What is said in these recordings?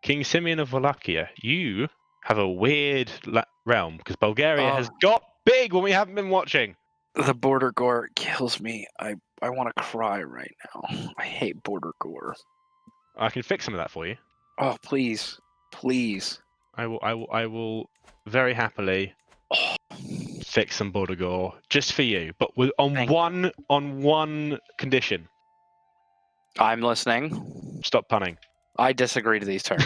King Simeon of Wallachia, you have a weird realm because Bulgaria has got big when we haven't been watching. The border gore kills me. I want to cry right now. I hate border gore. I can fix some of that for you. Oh, please. Please. I will very happily fix some border gore just for you, but on one condition. I'm listening. Stop punning. I disagree to these terms.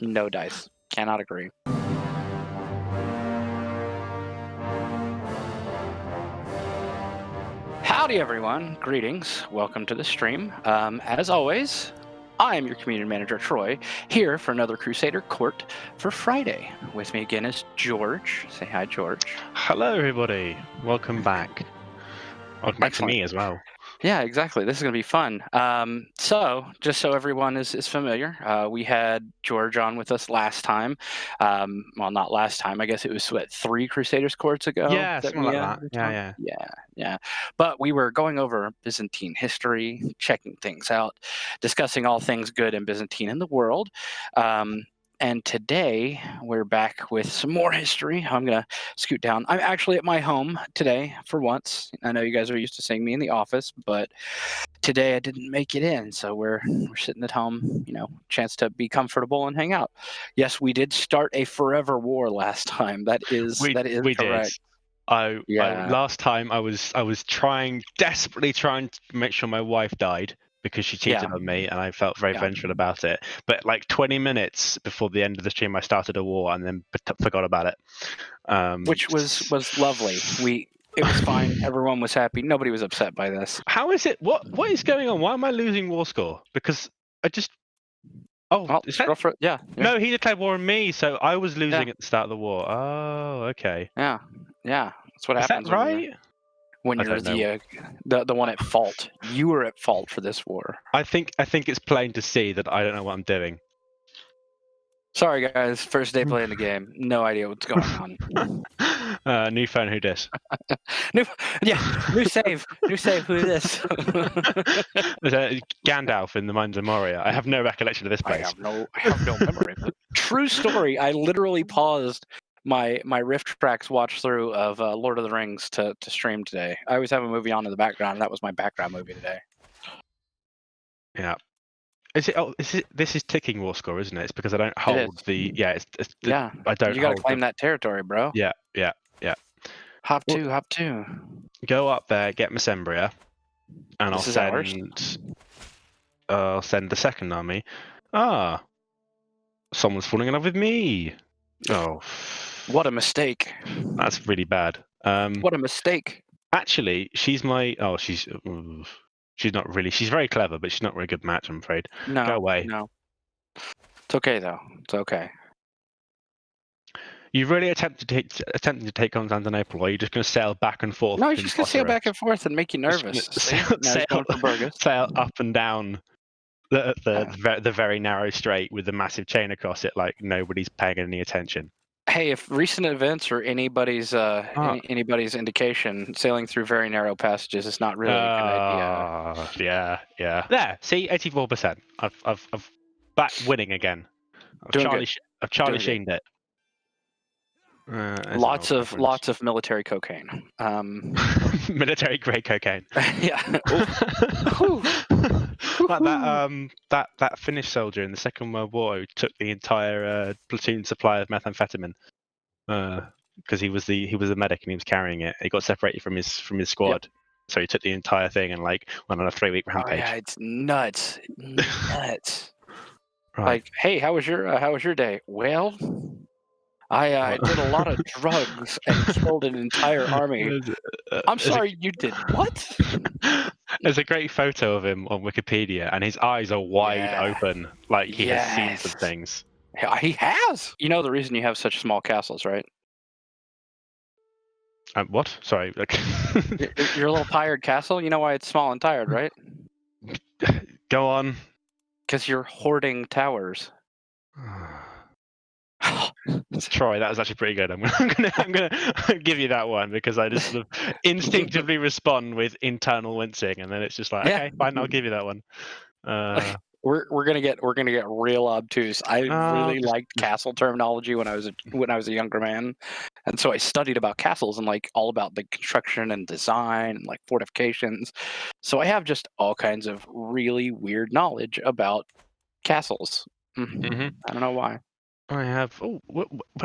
No dice. Cannot agree. Howdy, everyone. Greetings. Welcome to the stream. As always, I am your community manager, Troy, here for another Crusader Court for Friday. With me again is George. Say hi, George. Hello, everybody. Welcome back. Welcome back to me as well. Yeah, exactly. This is going to be fun. So, just so everyone is familiar, we had George on with us last time. Well, not last time. I guess it was, 3 Crusaders courts ago? Yeah, something like that. Yeah. But we were going over Byzantine history, checking things out, discussing all things good in Byzantine and the world. And today, we're back with some more history. I'm going to scoot down. I'm actually at my home today for once. I know you guys are used to seeing me in the office, but today I didn't make it in. So we're sitting at home, chance to be comfortable and hang out. Yes, we did start a forever war last time. That is correct. Last time I was desperately trying to make sure my wife died, because she cheated on me, and I felt very vengeful about it. But like 20 minutes before the end of the stream, I started a war and then forgot about it. Which was lovely. It was fine. Everyone was happy. Nobody was upset by this. How is it? What is going on? Why am I losing war score? Because I just... No, he declared war on me, so I was losing at the start of the war. Oh, okay. Yeah. That's what happens. Is that right? When you're the one at fault. You were at fault for this war. I think it's plain to see that I don't know what I'm doing. Sorry, guys. First day playing the game. No idea what's going on. New phone, who dis? New save. New save, who this? Gandalf in the Mines of Moria. I have no recollection of this place. I have no memory. True story. I literally paused my Rift Tracks watch through of Lord of the Rings to stream today. I always have a movie on in the background, and that was my background movie today. Yeah. This is ticking war score, isn't it? It's because I don't hold the... Yeah, I don't. You got to claim that territory, bro. Yeah. Hop two. Go up there, get Mesembria, and I'll send the second army. Someone's falling in love with me. Oh. What a mistake. That's really bad. What a mistake. Actually, she's my... Oh, she's not really... She's very clever, but she's not a really good match, I'm afraid. No. Go away. No. It's okay, though. It's okay. You really attempting to take Constantinople, or are you just going to sail back and forth? No, you're just going to sail back and forth and make you nervous. Sail up and down the very narrow strait with the massive chain across it, like nobody's paying any attention. Hey, if recent events or anybody's indication, sailing through very narrow passages is not really a good idea. Yeah. There, see, 84%. I've back winning again. I've Charlie Sheened it. Lots of military cocaine. Military grade cocaine. Yeah. Like that Finnish soldier in the Second World War who took the entire platoon supply of methamphetamine because he was the medic and he was carrying it. He got separated from his squad, so he took the entire thing and went on a 3-week rampage. Yeah, it's nuts. Nuts. Right. Like, hey, how was your day? Well, I did a lot of drugs and killed an entire army. I'm sorry, you did what? There's a great photo of him on Wikipedia, and his eyes are wide open, like he has seen some things. He has. You know the reason you have such small castles, right? What? Sorry. Your little tired castle. You know why it's small and tired, right? Go on. Because you're hoarding towers. Troy, that was actually pretty good. I'm gonna give you that one because I just sort of instinctively respond with internal wincing, and then it's just like, okay, fine, I'll give you that one. We're gonna get real obtuse. I really liked castle terminology when I was a younger man, and so I studied about castles and like all about the construction and design and like fortifications. So I have just all kinds of really weird knowledge about castles. Mhm. I don't know why. I have. Oh,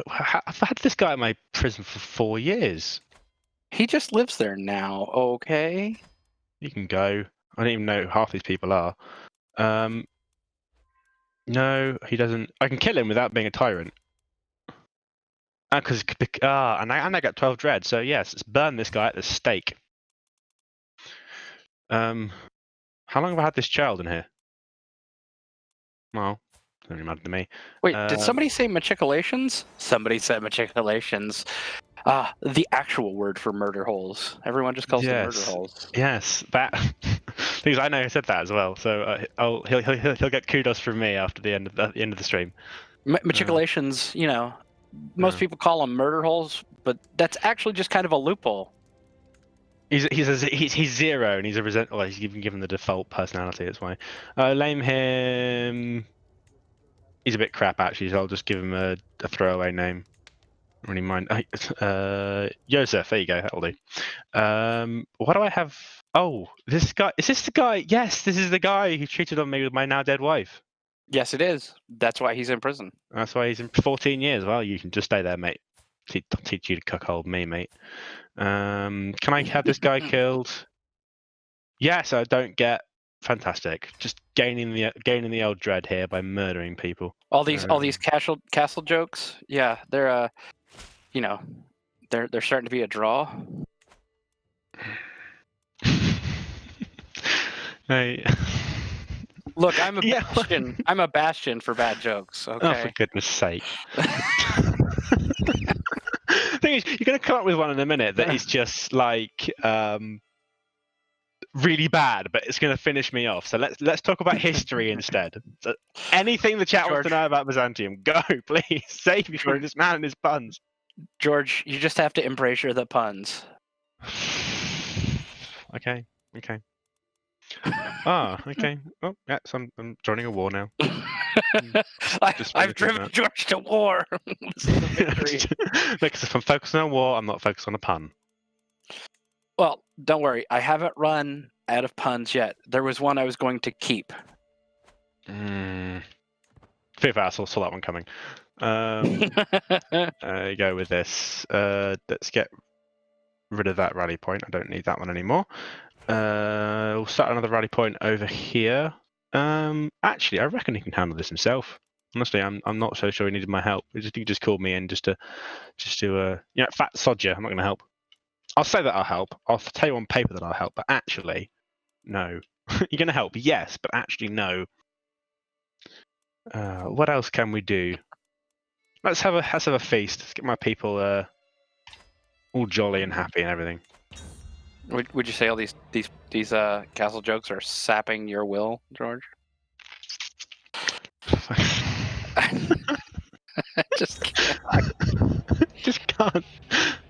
I've had this guy in my prison for 4 years. He just lives there now. Okay. You can go. I don't even know who half these people are. No, he doesn't. I can kill him without being a tyrant. And I got 12 dread. So yes, let's burn this guy at the stake. How long have I had this child in here? Well, doesn't really matter to me. Wait, did somebody say machicolations? Somebody said machicolations. The actual word for murder holes. Everyone just calls them murder holes. Yes, that. Because I know who said that as well. So he'll get kudos from me after the end of the stream. Machicolations, most people call them murder holes, but that's actually just kind of a loophole. He's zero, and he's a resent. Well, he's even given the default personality. That's why. Name him. He's a bit crap actually. So I'll just give him a throwaway name. I don't really mind. Joseph. There you go. That'll do. What do I have? Oh, this guy. Is this the guy? Yes, this is the guy who cheated on me with my now dead wife. Yes, it is. That's why he's in prison. That's why he's in 14 years. Well, you can just stay there, mate. Teach you to cuckold me, mate. Can I have this guy killed? Yes, I don't get. Fantastic. Just gaining the old dread here by murdering people. All these castle jokes. Yeah, they're they're starting to be a draw. Hey. Look, I'm a bastion. I'm a bastion for bad jokes. Okay. Oh, for goodness sake. Thing is, you're going to come up with one in a minute that is just like really bad, but it's going to finish me off. So let's talk about history instead. So anything the chat wants to know about Byzantium, go, please. Save me from this man and his puns. George, you just have to embrace the puns. Okay. Okay. Oh, yeah, so I'm joining a war now. I've driven George to war. This is a victory. Because if I'm focusing on war, I'm not focused on a pun. Well, don't worry. I haven't run out of puns yet. There was one I was going to keep. Fifth Vassal, saw that one coming. You go with this. Let's get rid of that rally point. I don't need that one anymore. We'll start another rally point over here. Actually, I reckon he can handle this himself. Honestly, I'm not so sure he needed my help. He just called me in just to fat sodger. I'm not going to help. I'll say that I'll help. I'll tell you on paper that I'll help, but actually, no. You're going to help, yes, but actually, no. What else can we do? Let's have a feast. Let's get my people all jolly and happy and everything. Would you say all these castle jokes are sapping your will, George? Just can't.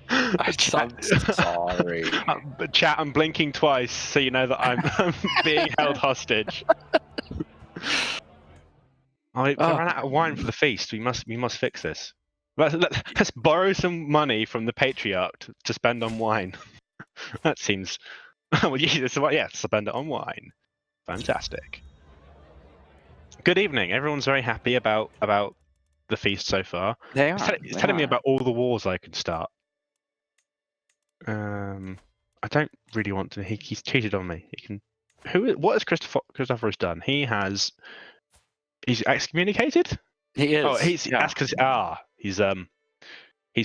I'm sorry. But chat, I'm blinking twice, so you know that I'm being held hostage. I ran out of wine for the feast. We must fix this. Let's borrow some money from the patriarch to spend on wine. That seems. Well, yeah, spend it on wine. Fantastic. Good evening. Everyone's very happy about the feast so far. They are. It's telling me about all the wars I can start. I don't really want to. He's cheated on me. He can. What has Christopher has done? He's excommunicated. He is. Oh, that's because he's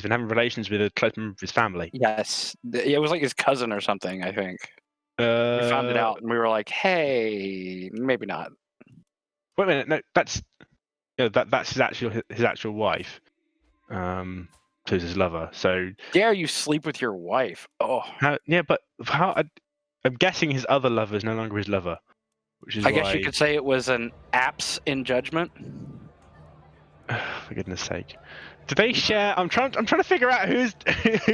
been having relations with a close member of his family. Yes, it was like his cousin or something. I think. We found it out, and we were like, "Hey, maybe not." Wait a minute. No, that's his actual wife. Who's his lover. So dare you sleep with your wife? Oh, but I'm guessing his other lover is no longer his lover, which is. I guess you could say it was an apse in judgment. For goodness sake, do they share? I'm trying to figure out who's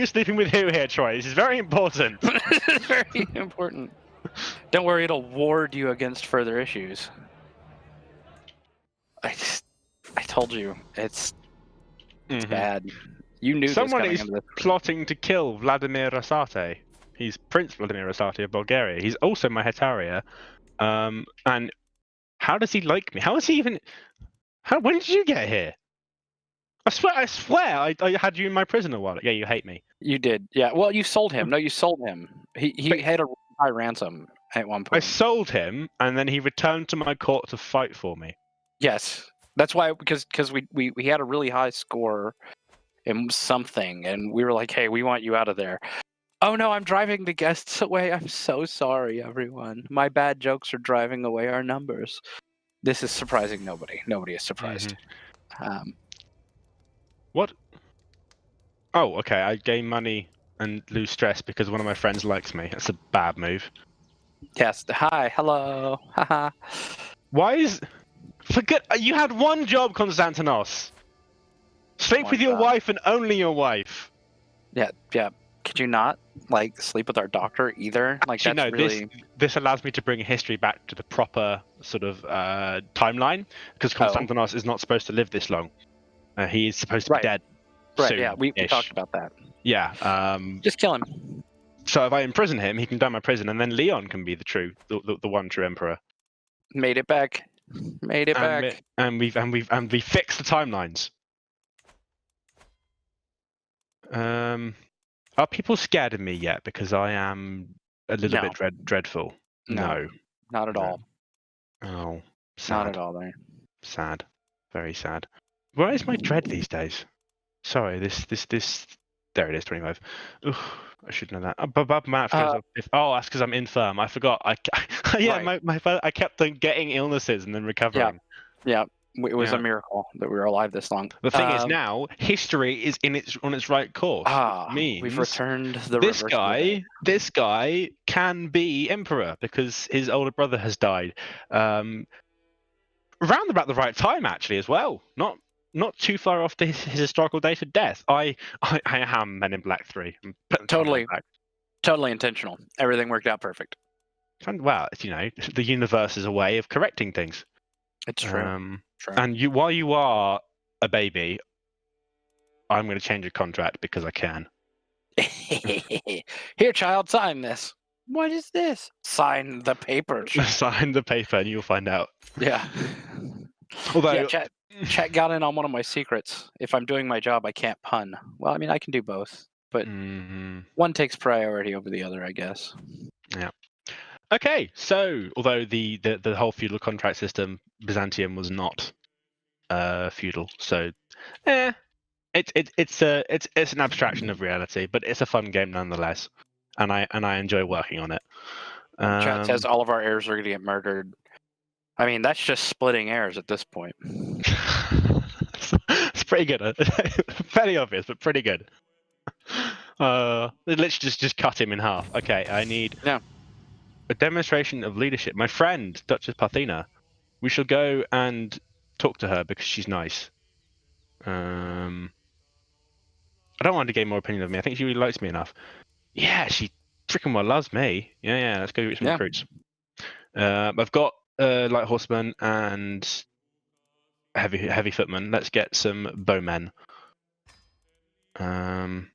sleeping with who here, Troy. This is very important. This is very important. Don't worry, it'll ward you against further issues. told you, it's Mhm. bad. You knew Someone this is coming into this. plotting to kill Vladimir Rosate. He's Prince Vladimir Rosate of Bulgaria. He's also my Hetaria. And how does he like me? How is he even? When did you get here? I swear, I had you in my prison a while. Yeah, you hate me. You did, yeah. Well, you sold him. No, you sold him. He But- had a high ransom at one I point. sold him, and then he returned to my court to fight for me. Yes, that's why because we had a really high score in something, and we were like, hey, we want you out of there. Oh no, I'm driving the guests away. I'm so sorry, everyone. My bad jokes are driving away our numbers. This is surprising nobody. Nobody is surprised. What? Oh, okay. I gain money and lose stress because one of my friends likes me. That's a bad move. Yes. Hi. Hello. Haha. Why is? Forget you had one job, Konstantinos. Sleep One with your job. wife and only your wife. Yeah. Yeah. Could you not like sleep with our doctor either? Like Actually, that's no. really. This allows me to bring history back to the proper sort of timeline because Konstantinos is not supposed to live this long. He is supposed to be dead. Right. Soon-ish. Yeah. We talked about that. Yeah. Just kill him. So if I imprison him, he can die in my prison, and then Leon can be the one true emperor. Made it back. Made it back. And we fixed the timelines. Are people scared of me yet? Because I am a little bit dreadful. No, not at all. Oh, sad. Not at all. There. Sad, very sad. Where is my dread these days? Sorry, this. There it is, 25. Ugh, I should know that. Above my that's because I'm infirm. I forgot. I kept on getting illnesses and then recovering. Yeah. It was a miracle that we were alive this long. The thing is now history is on its right course. Means we've returned the this guy can be emperor because his older brother has died. Around about the right time actually as well. Not too far off his historical date of death. I am Men in Black 3. Totally intentional. Everything worked out perfect. And well, the universe is a way of correcting things. It's true. And while you are a baby, I'm going to change your contract because I can. Here, child, sign this. What is this? Sign the paper. Sign the paper, and you'll find out. Yeah. Although chat got in on one of my secrets. If I'm doing my job, I can't pun. Well, I mean, I can do both, but one takes priority over the other, I guess. Yeah. Okay, so although the whole feudal contract system, Byzantium was not feudal, so it's an abstraction of reality, but it's a fun game nonetheless, and I enjoy working on it. Chat says all of our heirs are going to get murdered. I mean, that's just splitting heirs at this point. It's pretty good. Fairly obvious, but pretty good. Let's just cut him in half. Okay, I need a demonstration of leadership. My friend, Duchess Parthena, we shall go and talk to her because she's nice. I don't want to gain more opinion of me. I think she really likes me enough. Yeah, she freaking well loves me. Yeah. Let's go get some recruits. I've got light horsemen and heavy footmen. Let's get some bowmen. In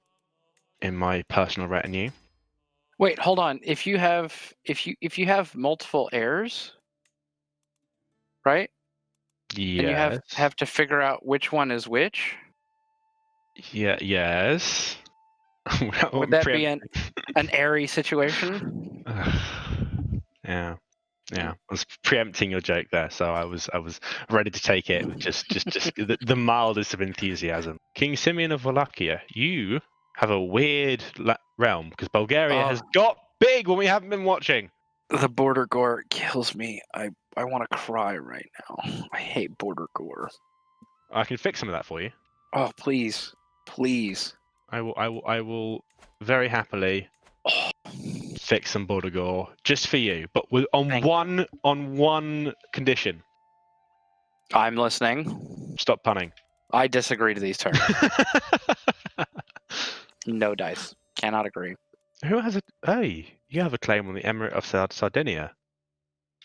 my personal retinue. Wait, hold on. If you have multiple heirs, right? Yes. And you have to figure out which one is which. Yeah. Yes. Would that be an airy situation? Yeah. I was preempting your joke there, so I was ready to take it with just the mildest of enthusiasm. King Simeon of Wallachia, you have a weird realm because Bulgaria has got big when we haven't been watching. The border gore kills me. I want to cry right now. I hate border gore. I can fix some of that for you. Oh, please. I will very happily fix some border gore just for you, but on one condition. I'm listening. Stop punning. I disagree to these terms. No dice. Cannot agree. Who has you have a claim on the Emirate of Sardinia.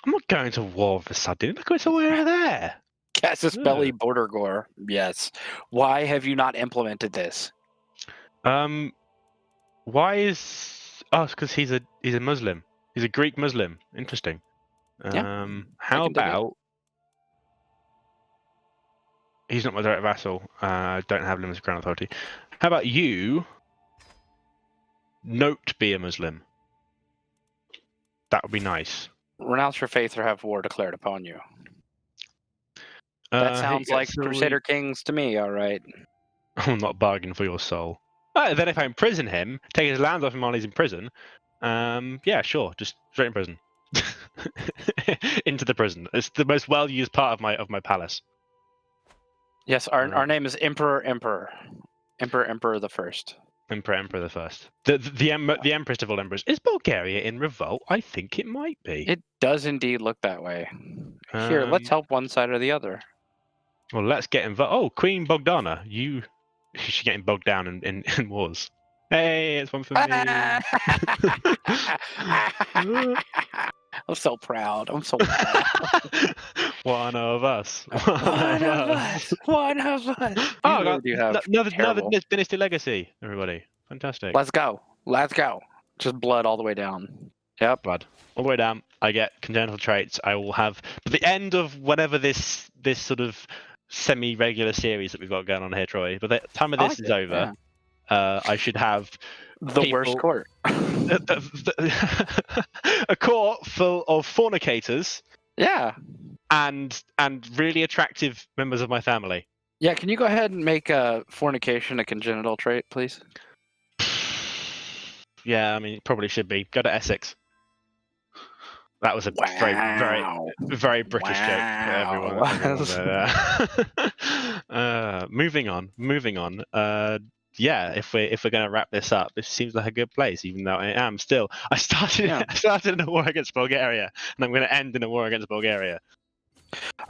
I'm not going to war with Sardinia. Look, it's all over there. Casus Belli border gore. Yes. Why have you not implemented this? Why is? Oh, it's because he's a Muslim. He's a Greek Muslim. Interesting. Yeah, How can dig it. about? He's not my direct vassal. I don't have limited crown authority. How about you? Note be a Muslim. That would be nice. Renounce your faith or have war declared upon you. That sounds like Crusader Kings to me. All right. I'm not bargaining for your soul. Then if I imprison him, take his lands off him while he's in prison, yeah, sure, just straight in prison. Into the prison. It's the most well-used part of my palace. Yes, our name is Emperor the First. Emperor the First. The Empress of all emperors. Is Bulgaria in revolt? I think it might be. It does indeed look that way. Here, let's help one side or the other. Well, let's get involved. Oh, Queen Bogdana, she's getting bogged down in wars. Hey, it's one for me. I'm so proud. I'm so proud. One of us. One of us. Oh, another dynasty legacy, everybody. Fantastic. Let's go. Just blood all the way down. Yep. Blood all the way down. I get congenital traits. I will have, at the end of whatever this sort of semi-regular series that we've got going on here, Troy, but the time of this is over, I should have the worst court. A court full of fornicators. Yeah. And really attractive members of my family. Yeah, can you go ahead and make fornication a congenital trait, please? Yeah, I mean, it probably should be. Go to Essex. That was a very British joke for everyone. Moving on. Yeah, if we're going to wrap this up, this seems like a good place. Even though I started in a war against Bulgaria, and I'm going to end in a war against Bulgaria.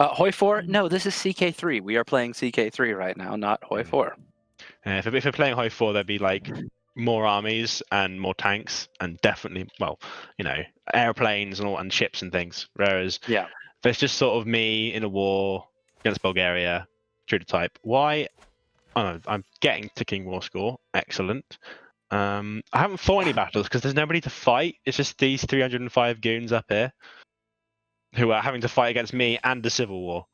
Hoi 4? No, this is CK3. We are playing CK3 right now, not Hoi 4. If we're playing Hoi 4, there'd be like more armies and more tanks, and definitely, airplanes and ships and things. Whereas, there's just sort of me in a war against Bulgaria, true to type. Why? Oh, I'm getting ticking war score. Excellent. I haven't fought any battles because there's nobody to fight. It's just these 305 goons up here who are having to fight against me and the civil war.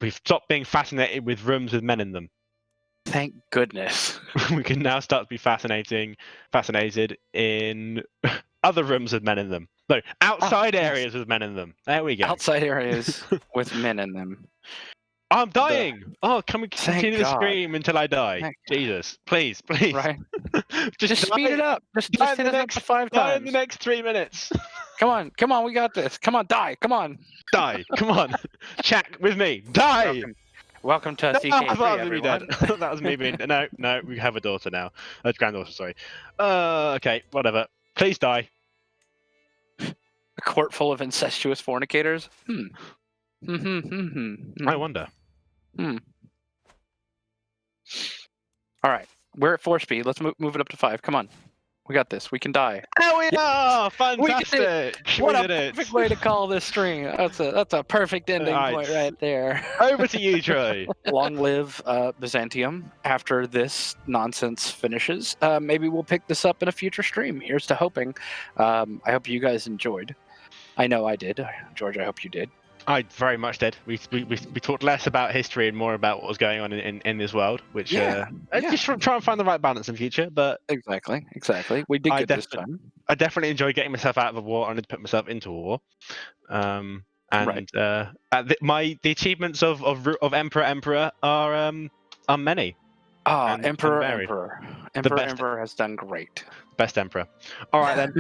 We've stopped being fascinated with rooms with men in them. Thank goodness. We can now start to be fascinated in other rooms with men in them. No, outside areas with men in them. There we go. Outside areas with men in them. I'm dying. Can we continue the stream until I die? Jesus, please. Right. Just speed it up. Just hit it up to 5 times. In the next 3 minutes. Come on, we got this. Come on, die. Come on. Die. Come on. Chat with me. Die. Welcome to CK3, everyone. That was me being... No, we have a daughter now. A granddaughter, sorry. Okay, whatever. Please die. A court full of incestuous fornicators? I wonder. All right, we're at 4 speed. Let's move it up to 5. Come on, we got this. We can die. Oh, we are! Fantastic! What a perfect way to call this stream. That's a perfect ending point right there. Over to you, Troy. Long live Byzantium. After this nonsense finishes, maybe we'll pick this up in a future stream. Here's to hoping. I hope you guys enjoyed. I know I did. George, I hope you did. I very much did. We talked less about history and more about what was going on in this world, which just try and find the right balance in future. But exactly, we did good this time. I definitely enjoy getting myself out of a war and to put myself into a war. The achievements of Emperor are many. Emperor has done great. Best Emperor. All right, then.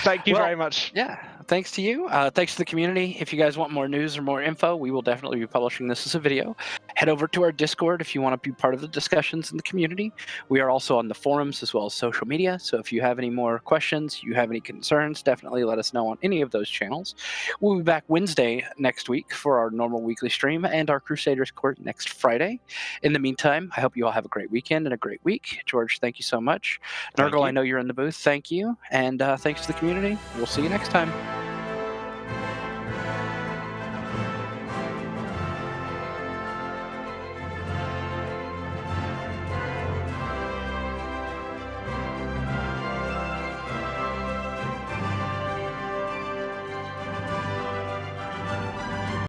Thank you very much. Yeah, thanks to you. Thanks to the community. If you guys want more news or more info, we will definitely be publishing this as a video. Head over to our Discord if you want to be part of the discussions in the community. We are also on the forums as well as social media, so if you have any more questions, you have any concerns, definitely let us know on any of those channels. We'll be back Wednesday next week for our normal weekly stream and our Crusaders Court next Friday. In the meantime, I hope you all have a great weekend and a great week. George, thank you so much. Nurgle, I know you're in the booth. Thank you. And thanks to the community. We'll see you next time.